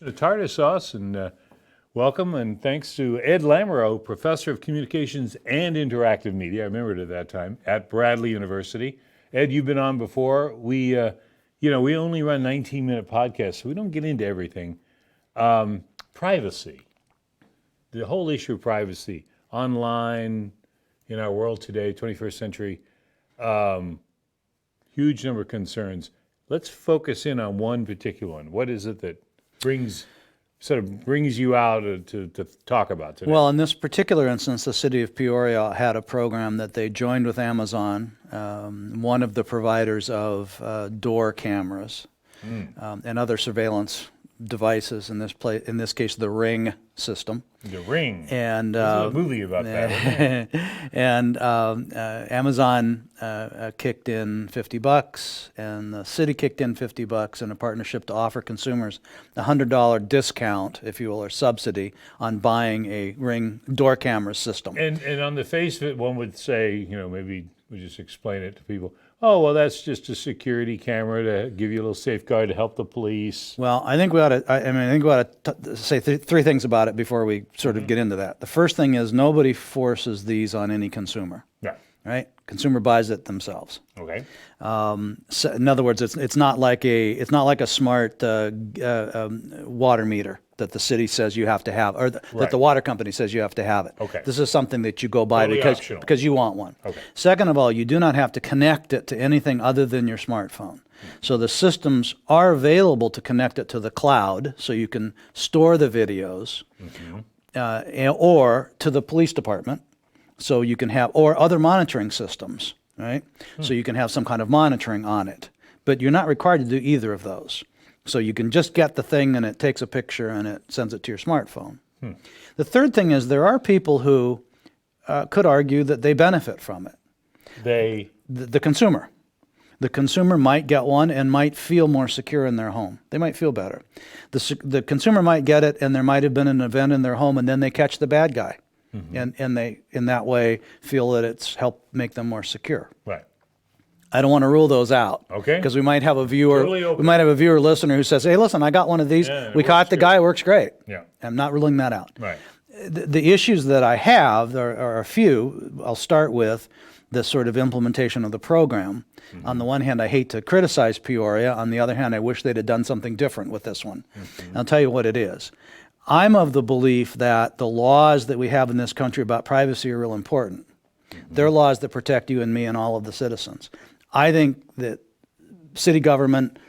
The Tarter Sauce, and welcome, and thanks to Ed Lamoureux, Professor of Communications and Interactive Media, I remember it at that time, at Bradley University. Ed, you've been on before. We only run 19-minute podcasts, so we don't get into everything. Privacy, the whole issue of privacy, online, in our world today, 21st century, huge number of concerns. Let's focus in on one particular one. What is it that brings you out to talk about today? Well, in this particular instance, the city of Peoria had a program that they joined with Amazon, one of the providers of door cameras and other surveillance devices. In this case, the Ring system. The Ring. And there's a movie about that. And Amazon kicked in $50, and the city kicked in $50 in a partnership to offer consumers a $100 discount, if you will, or subsidy on buying a Ring door camera system. And on the face of it, one would say, maybe we just explain it to people. Oh, well, that's just a security camera to give you a little safeguard to help the police. Well, I think we ought to say three things about it before we sort of get into that. The first thing is nobody forces these on any consumer. Yeah. Right? Consumer buys it themselves. Okay. So in other words, it's not like a smart water meter that the city says you have to have, or that the water company says you have to have it. Okay. This is something that you go buy Totally because you want one. Okay. Second of all, you do not have to connect it to anything other than your smartphone. So the systems are available to connect it to the cloud, so you can store the videos, or to the police department. So you can have, or other monitoring systems, right? So you can have some kind of monitoring on it. But you're not required to do either of those. So you can just get the thing and it takes a picture and it sends it to your smartphone. The third thing is there are people who could argue that they benefit from it. The consumer. The consumer might get one and might feel more secure in their home. They might feel better. The consumer might get it and there might have been an event in their home and then they catch the bad guy. And they, in that way, feel that it's helped make them more secure. Right. I don't want to rule those out. Okay. Because we might have a viewer, Totally listener who says, "Hey, listen, I got one of these. Yeah, we caught the guy. It works great." Yeah. I'm not ruling that out. Right. The issues that I have, there are a few. I'll start with the sort of implementation of the program. On the one hand, I hate to criticize Peoria. On the other hand, I wish they'd have done something different with this one. And I'll tell you what it is. I'm of the belief that the laws that we have in this country about privacy are real important. They're laws that protect you and me and all of the citizens. I think that city government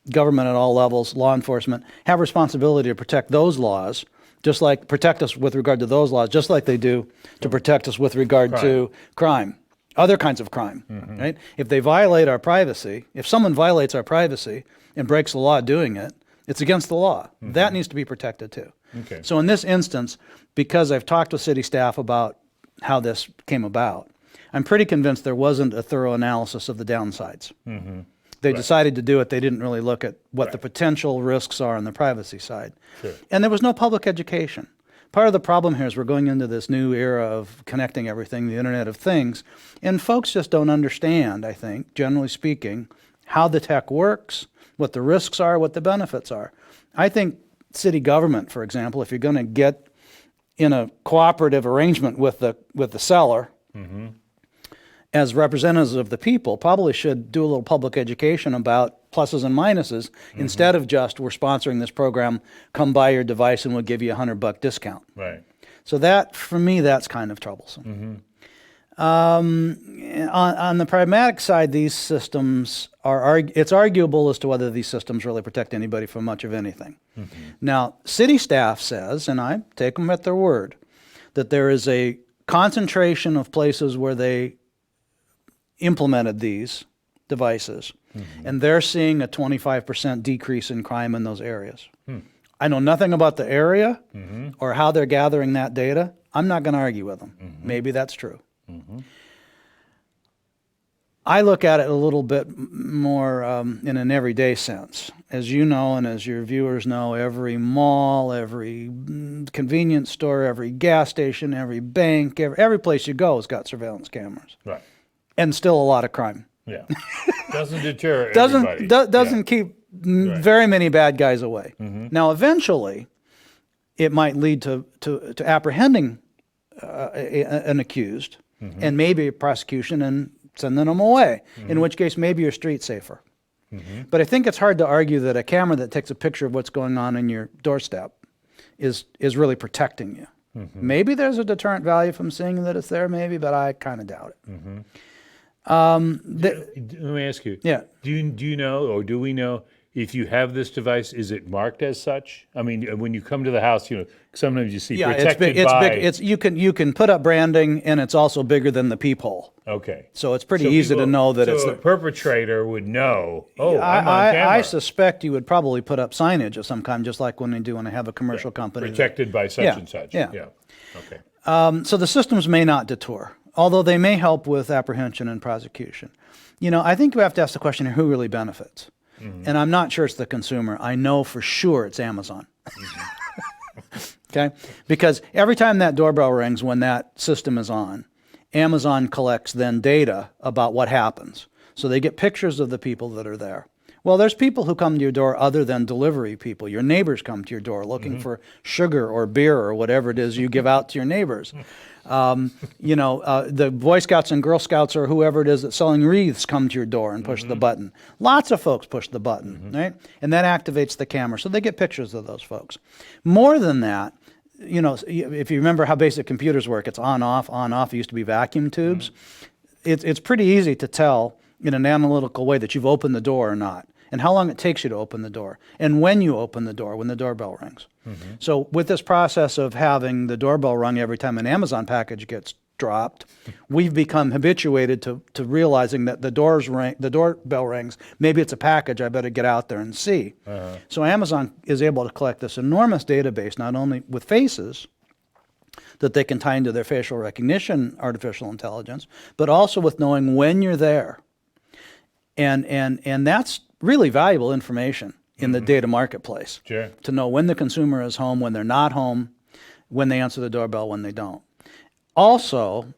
at all levels, law enforcement, have responsibility to protect those laws, just like protect us with regard to those laws, just like they do to protect us with regard to crime, other kinds of crime, right? If they violate our privacy, if someone violates our privacy and breaks the law doing it, it's against the law. That needs to be protected too. Okay. So in this instance, because I've talked with city staff about how this came about, I'm pretty convinced there wasn't a thorough analysis of the downsides. They decided to do it. They didn't really look at what the potential risks are on the privacy side. Sure. And there was no public education. Part of the problem here is we're going into this new era of connecting everything, the Internet of Things, and folks just don't understand, I think, generally speaking, how the tech works, what the risks are, what the benefits are. I think city government, for example, if you're going to get in a cooperative arrangement with the seller, as representatives of the people, probably should do a little public education about pluses and minuses instead of just, we're sponsoring this program, come buy your device and we'll give you $100 discount. Right. So that, for me, that's kind of troublesome. On the pragmatic side, these systems it's arguable as to whether these systems really protect anybody from much of anything. Now, city staff says, and I take them at their word, that there is a concentration of places where they implemented these devices, and they're seeing a 25% decrease in crime in those areas. I know nothing about the area or how they're gathering that data. I'm not going to argue with them. Maybe that's true. I look at it a little bit more in an everyday sense. As you know, and as your viewers know, every mall, every convenience store, every gas station, every bank, every place you go has got surveillance cameras. Right. And still a lot of crime. Yeah. Doesn't deter everybody. Doesn't keep very many bad guys away. Now, eventually, it might lead to apprehending an accused and maybe a prosecution and sending them away, in which case maybe your street's safer. But I think it's hard to argue that a camera that takes a picture of what's going on in your doorstep is really protecting you. Maybe there's a deterrent value from seeing that it's there, maybe, but I kind of doubt it. Let me ask you. Yeah. Do you know, or do we know, if you have this device, is it marked as such? I mean, when you come to the house, sometimes you see protected it's by. big. You can put up branding, and it's also bigger than the peephole. Okay. So it's pretty easy to know that it's a perpetrator would know. Oh, I'm on camera. I suspect you would probably put up signage of some kind, just like when they do when they have a commercial company. Protected by such and such. Yeah. Okay. So the systems may not deter, although they may help with apprehension and prosecution. I think we have to ask the question here, who really benefits? And I'm not sure it's the consumer. I know for sure it's Amazon. Okay? Because every time that doorbell rings when that system is on, Amazon collects then data about what happens. So they get pictures of the people that are there. Well, there's people who come to your door other than delivery people. Your neighbors come to your door looking for sugar or beer or whatever it is you give out to your neighbors. The Boy Scouts and Girl Scouts or whoever it is that's selling wreaths come to your door and push the button. Lots of folks push the button, right? And that activates the camera. So they get pictures of those folks. More than that, if you remember how basic computers work, it's on, off, on, off. It used to be vacuum tubes. It's pretty easy to tell in an analytical way that you've opened the door or not, and how long it takes you to open the door, and when you open the door, when the doorbell rings. So with this process of having the doorbell rung every time an Amazon package gets dropped, we've become habituated to realizing that the doorbell rings, maybe it's a package, I better get out there and see. So Amazon is able to collect this enormous database, not only with faces that they can tie into their facial recognition artificial intelligence, but also with knowing when you're there. And that's really valuable information in the data marketplace. Sure. To know when the consumer is home, when they're not home, when they answer the doorbell, when they don't. Also,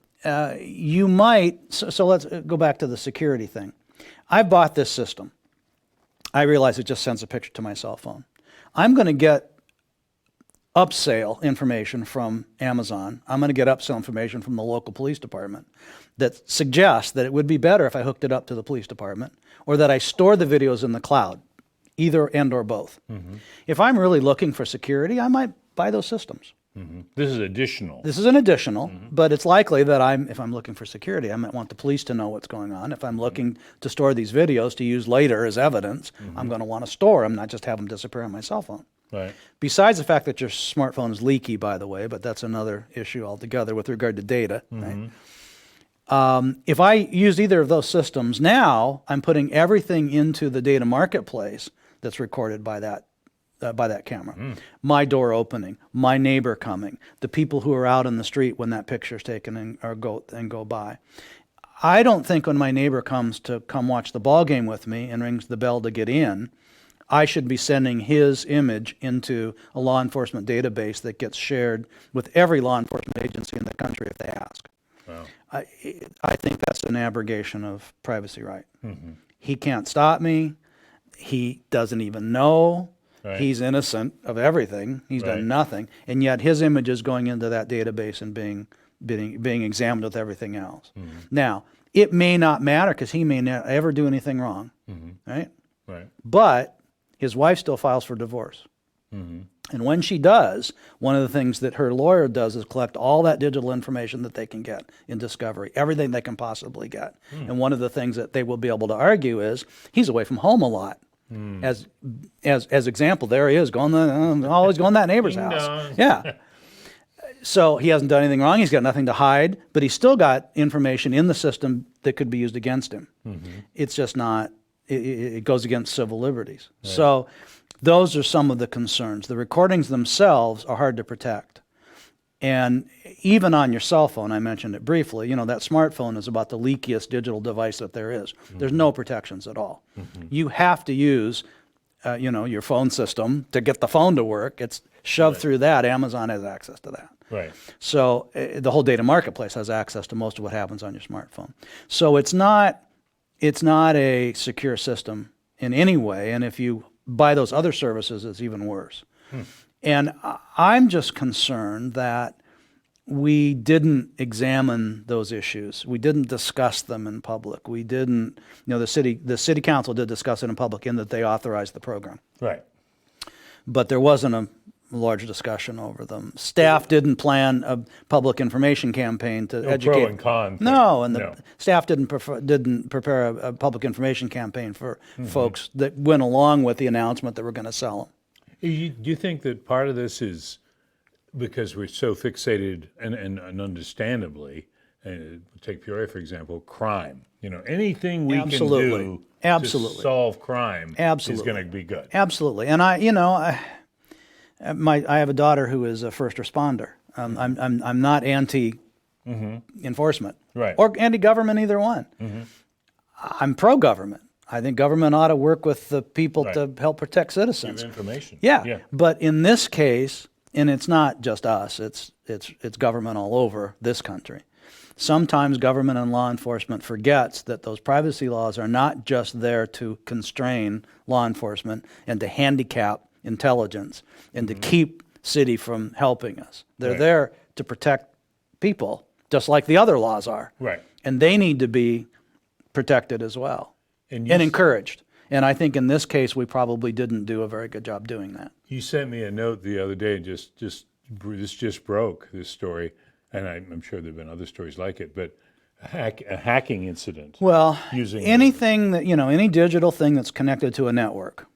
you might, so let's go back to the security thing. I bought this system. I realize it just sends a picture to my cell phone. I'm going to get upsell information from Amazon. I'm going to get upsell information from the local police department that suggests that it would be better if I hooked it up to the police department or that I store the videos in the cloud, either and or both. If I'm really looking for security, I might buy those systems. This is additional. This is an additional, but it's likely that if I'm looking for security, I might want the police to know what's going on. If I'm looking to store these videos to use later as evidence, I'm going to want to store them, not just have them disappear on my cell phone. Right. Besides the fact that your smartphone is leaky, by the way, but that's another issue altogether with regard to data. Right? If I use either of those systems now, I'm putting everything into the data marketplace that's recorded by that camera. My door opening, my neighbor coming, the people who are out in the street when that picture's taken and go by. I don't think when my neighbor comes to come watch the ball game with me and rings the bell to get in, I should be sending his image into a law enforcement database that gets shared with every law enforcement agency in the country if they ask. Wow. I think that's an abrogation of privacy right. He can't stop me. He doesn't even know. Right. He's innocent of everything. He's done nothing. And yet his image is going into that database and being examined with everything else. Now, it may not matter because he may not ever do anything wrong. Right? Right. But his wife still files for divorce. And when she does, one of the things that her lawyer does is collect all that digital information that they can get in discovery, everything they can possibly get. And one of the things that they will be able to argue is he's away from home a lot. As example, there he is always going to that neighbor's house. Yeah. So he hasn't done anything wrong. He's got nothing to hide, but he's still got information in the system that could be used against him. It's just not. It goes against civil liberties. Right. So those are some of the concerns. The recordings themselves are hard to protect. And even on your cell phone, I mentioned it briefly, that smartphone is about the leakiest digital device that there is. There's no protections at all. You have to use, your phone system to get the phone to work. It's shoved through that. Amazon has access to that. Right. So the whole data marketplace has access to most of what happens on your smartphone. So it's not a secure system in any way, and if you buy those other services, it's even worse. And I'm just concerned that we didn't examine those issues. We didn't discuss them in public. We didn't, the city council did discuss it in public in that they authorized the program. Right. But there wasn't a large discussion over them. Staff didn't plan a public information campaign to educate. Pro and con thing. No, and the staff didn't prepare a public information campaign for folks that went along with the announcement that we're going to sell them. Do you think that part of this is because we're so fixated and understandably, take Peoria for example, crime. Anything we can do to solve crime is going to be good. Absolutely, and I have a daughter who is a first responder. I'm not anti-enforcement, right, or anti-government, either one. I'm pro-government. I think government ought to work with the people to help protect citizens. Give information. Yeah, but in this case, and it's not just us, it's government all over this country. Sometimes government and law enforcement forgets that those privacy laws are not just there to constrain law enforcement and to handicap intelligence and to keep city from helping us. They're there to protect people, just like the other laws are. Right. And they need to be protected as well and encouraged. And I think in this case, we probably didn't do a very good job doing that. You sent me a note the other day, and this just broke, this story, and I'm sure there have been other stories like it, but a hacking incident. Well, using anything that, any digital thing that's connected to a network.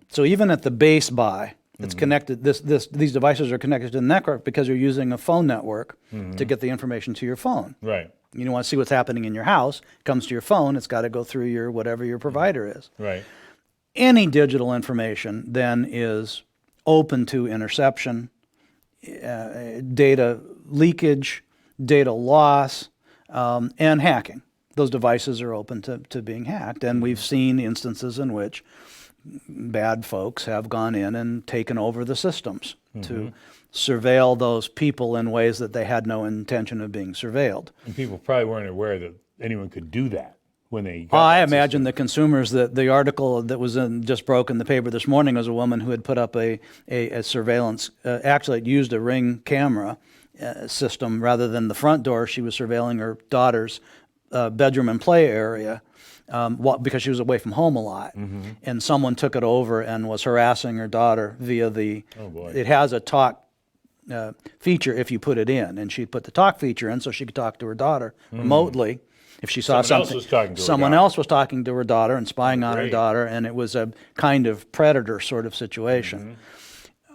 So even at the base buy, it's connected, these devices are connected to the network because you're using a phone network to get the information to your phone. Right. You want to see what's happening in your house, it comes to your phone, it's got to go through your whatever your provider is. Right. Any digital information then is open to interception, data leakage, data loss, and hacking. Those devices are open to being hacked, and we've seen instances in which bad folks have gone in and taken over the systems to surveil those people in ways that they had no intention of being surveilled. And people probably weren't aware that anyone could do that when they got I that imagine system. the consumers, the article that was just broke in the paper this morning was a woman who had put up a surveillance, actually it used a Ring camera system rather than the front door. She was surveilling her daughter's bedroom and play area because she was away from home a lot. And someone took it over and was harassing her daughter via it has a talk feature if you put it in, and she put the talk feature in so she could talk to her daughter remotely. If she saw something, someone else was talking to her daughter and spying on her daughter, and it was a kind of predator sort of situation.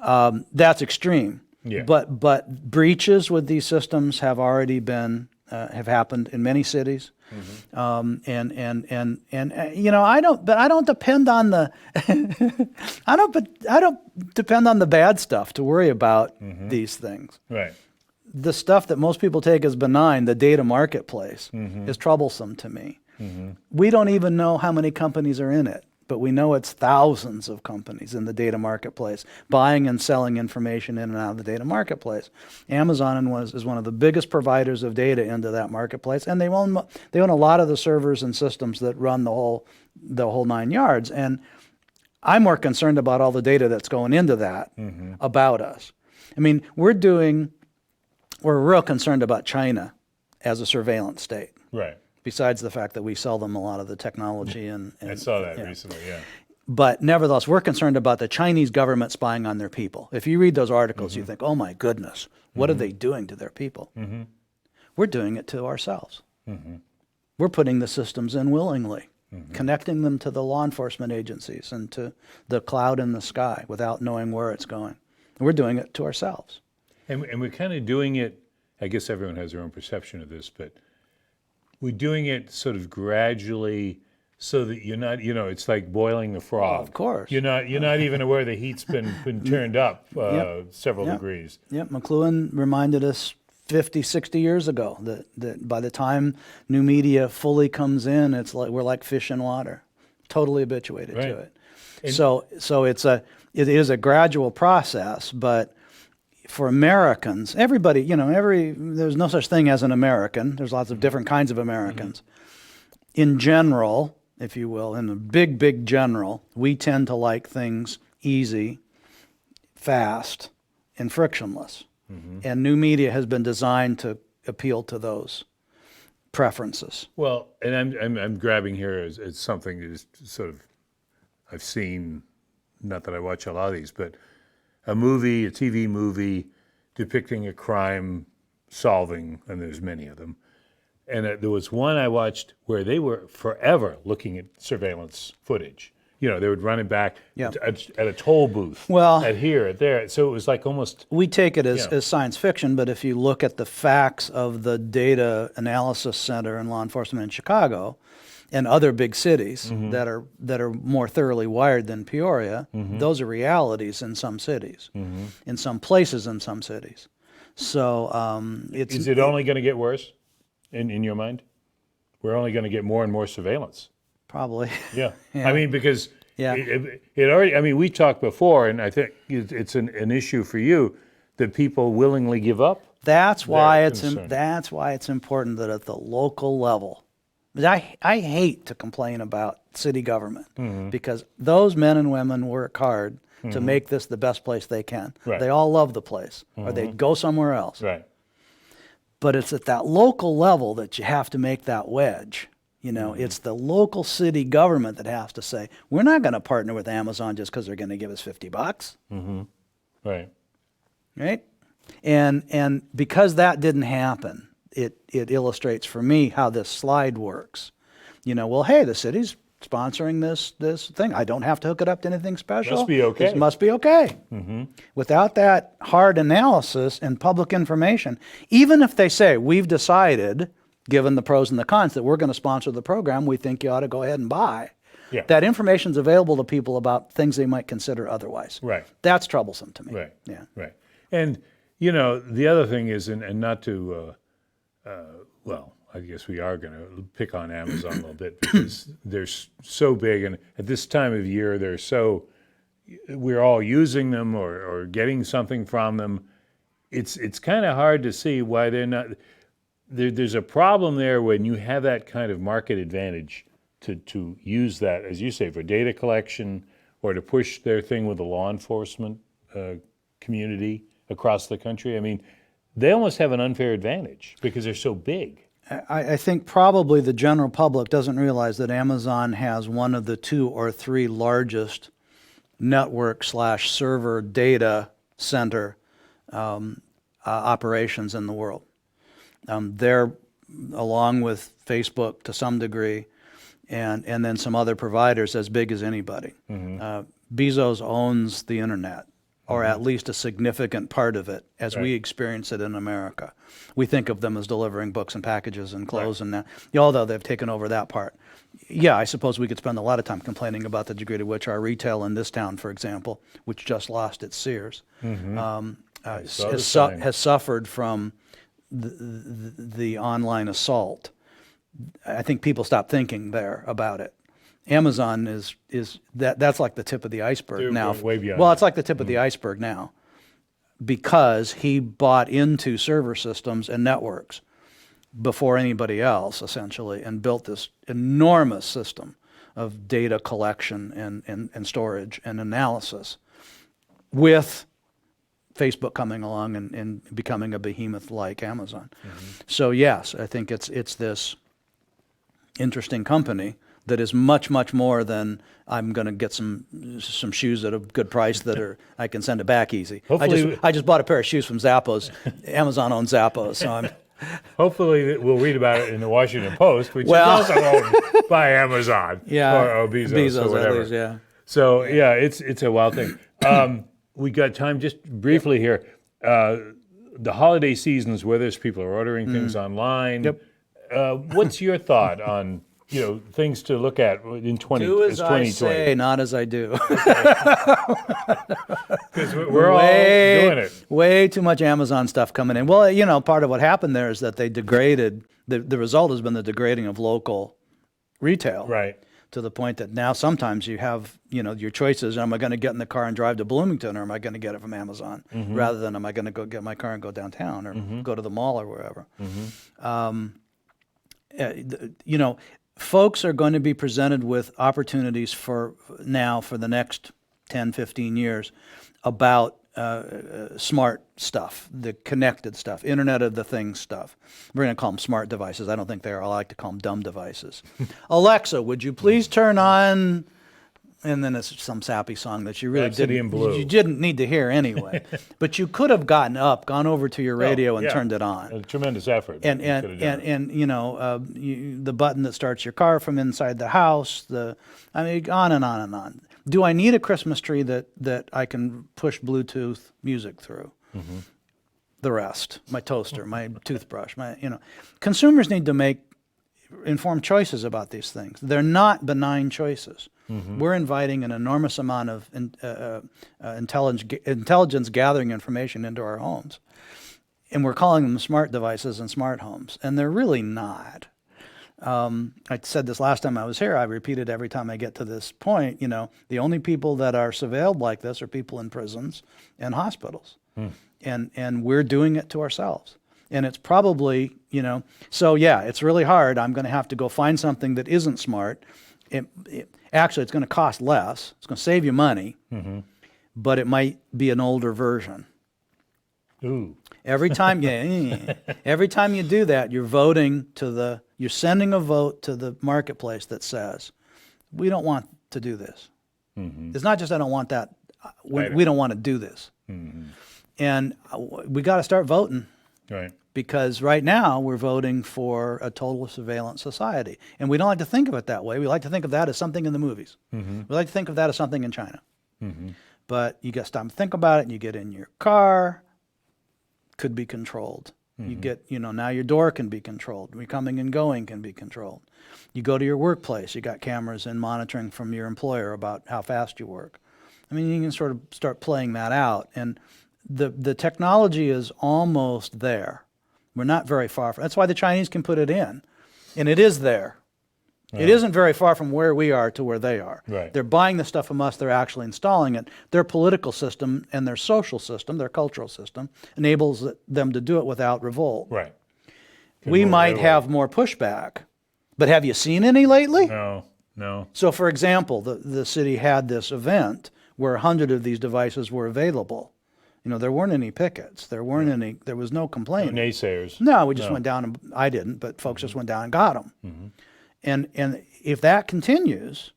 That's extreme. Yeah. But breaches with these systems have already been have happened in many cities. I don't depend on the I don't depend on the bad stuff to worry about these things. Right. The stuff that most people take as benign, the data marketplace, is troublesome to me. We don't even know how many companies are in it, but we know it's thousands of companies in the data marketplace, buying and selling information in and out of the data marketplace. Amazon is one of the biggest providers of data into that marketplace, and they own a lot of the servers and systems that run the whole 9 yards. And I'm more concerned about all the data that's going into that about us. I mean, we're real concerned about China as a surveillance state. Right. Besides the fact that we sell them a lot of the technology and I saw that recently, yeah. But nevertheless, we're concerned about the Chinese government spying on their people. If you read those articles, you think, oh my goodness, what are they doing to their people? We're doing it to ourselves. We're putting the systems in willingly, connecting them to the law enforcement agencies and to the cloud in the sky without knowing where it's going. We're doing it to ourselves. And we're kind of doing it, I guess everyone has their own perception of this, but we're doing it sort of gradually so that you're not, it's like boiling the frog. Of course. You're not even aware the heat's been turned up several degrees. Yep. McLuhan reminded us 50, 60 years ago that by the time new media fully comes in, we're like fish in water, totally habituated to it. And so it is a gradual process, but for Americans, everybody, there's no such thing as an American. There's lots of different kinds of Americans. In general, if you will, in a big general, we tend to like things easy, fast, and frictionless. And new media has been designed to appeal to those preferences. Well, and I'm grabbing here as something that is sort of I've seen, not that I watch a lot of these, but a TV movie depicting a crime solving, and there's many of them. And there was one I watched where they were forever looking at surveillance footage. You know, they would run it back Yeah. at a toll booth, Well- at here, at there. So it was like almost, We take it as, Yeah. as science fiction, but if you look at the facts of the Data Analysis Center in law enforcement in Chicago and other big cities that are more thoroughly wired than Peoria, those are realities in some cities, in some places in some cities. So it's is it only going to get worse in your mind? We're only going to get more and more surveillance. probably. Yeah. Yeah. I mean, because Yeah. it already, I mean, we talked before, and I think it's an issue for you that people willingly give up. That's why Very it's concerned. that's why it's important that at the local level. But I hate to complain about city government because those men and women work hard to make this the best place they can. Right. They all love the place, or they'd go somewhere else. Right. But it's at that local level that you have to make that wedge. You know, it's the local city government that has to say, we're not going to partner with Amazon just because they're going to give us $50, Right. right? And because that didn't happen, it illustrates for me how this slide works. You know, well, hey, the city's sponsoring this thing. I don't have to hook it up to anything special. Must be okay. This must be okay. Without that hard analysis and public information, even if they say, we've decided, given the pros and the cons, that we're going to sponsor the program, we think you ought to go ahead and buy. Yeah. That information's available to people about things they might consider otherwise. Right. That's troublesome to me. Right. Yeah. Right. And, you know, the other thing is, and not to, well, I guess we are going to pick on Amazon a little bit because they're so big, and at this time of year, we're all using them or getting something from them. It's kind of hard to see why they're not. There's a problem there when you have that kind of market advantage to use that, as you say, for data collection or to push their thing with the law enforcement community across the country. I mean, they almost have an unfair advantage because they're so big. I think probably the general public doesn't realize that Amazon has one of the 2 or 3 largest network/server data center operations in the world. They're, along with Facebook to some degree, and then some other providers, as big as anybody. Bezos owns the internet, or at least a significant part of it, as we experience it in America. We think of them as delivering books and packages and clothes and that, although they've taken over that part. Yeah, I suppose we could spend a lot of time complaining about the degree to which our retail in this town, for example, which just lost its Sears, has suffered from the online assault. I think people stop thinking there about it. Amazon is that's like the tip of the iceberg They're now. going way beyond Well, that. it's like the tip of the iceberg now because he bought into server systems and networks before anybody else, essentially, and built this enormous system of data collection and storage and analysis with Facebook coming along and becoming a behemoth like Amazon. So yes, I think it's this interesting company that is much more than I'm going to get some shoes at a good price that are I can send it back easy. Hopefully I just bought a pair of shoes from Zappos. Amazon owns Zappos, so I'm Hopefully, we'll read about it in the Washington Post, which Well- is also owned by Amazon or Bezos or whatever. at least, yeah. So yeah, it's a wild thing. We got time just briefly here. The holiday seasons where there's people are ordering things online. Yep. What's your thought on things to look at in Do as I 2020? say, not as I do. Because we're all doing it. Way too much Amazon stuff coming in. Well, part of what happened there is that they degraded, the result has been the degrading of local retail. Right. To the point that now sometimes you have, your choices. Am I going to get in the car and drive to Bloomington, or am I going to get it from Amazon? Rather than am I going to go get my car and go downtown or go to the mall or wherever. folks are going to be presented with opportunities for the next 10, 15 years about smart stuff, the connected stuff, Internet of the Things stuff. We're going to call them smart devices. I don't think they are. I like to call them dumb devices. Alexa, would you please turn on, and then it's some sappy song that you really Rhapsody in Blue. you didn't need to hear anyway. But you could have gone over to your radio and turned it on. A tremendous effort. And the button that starts your car from inside the house, on and on and on. Do I need a Christmas tree that I can push Bluetooth music through? Mm-hmm. The rest, my toaster, my toothbrush, consumers need to make informed choices about these things. They're not benign choices. Mm-hmm. We're inviting an enormous amount of intelligence gathering information into our homes. And we're calling them smart devices and smart homes. And they're really not. I said this last time I was here. I repeat it every time I get to this point. The only people that are surveilled like this are people in prisons and hospitals. And we're doing it to ourselves. And it's probably, it's really hard. I'm going to have to go find something that isn't smart. Actually, it's going to cost less. It's going to save you money, but it might be an older version. Ooh. Every time you do that, you're sending a vote to the marketplace that says, we don't want to do this. Mm-hmm. It's not just I don't want that. We don't want to do this. Mm-hmm. And we got to start voting. Right. Because right now we're voting for a total surveillance society. And we don't like to think of it that way. We like to think of that as something in the movies. Mm-hmm. We like to think of that as something in China. Mm-hmm. But you got to stop and think about it, and you get in your car, could be controlled. Mm-hmm. You get, now your door can be controlled. Coming and going can be controlled. You go to your workplace, you got cameras and monitoring from your employer about how fast you work. You can sort of start playing that out. And the technology is almost there. We're not very far from. That's why the Chinese can put it in, and it is there. Yeah. It isn't very far from where we are to where they are. Right. They're buying the stuff from us. They're actually installing it. Their political system and their social system, their cultural system, enables them to do it without revolt. Right. We might have more pushback, but have you seen any lately? No. So, for example, the city had this event where 100 of these devices were available. There weren't any pickets. There was no complaining. No naysayers. No, we just went down, and I didn't, but folks just went down and got them. Mm-hmm. And if that continues,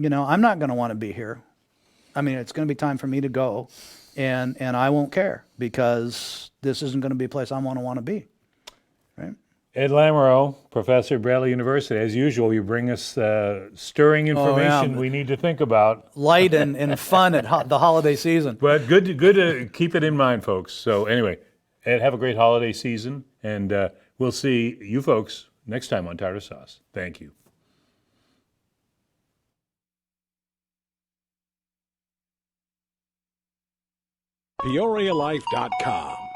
I'm not going to want to be here. It's going to be time for me to go, and I won't care, because this isn't going to be a place I want to be. Right? Ed Lamoureux, professor at Bradley University. As usual, you bring us stirring information we need to think about. Light and fun at the holiday season. But good to keep it in mind, folks. So anyway, Ed, have a great holiday season, and we'll see you folks next time on Tarter Sauce. Thank you. PeoriaLife.com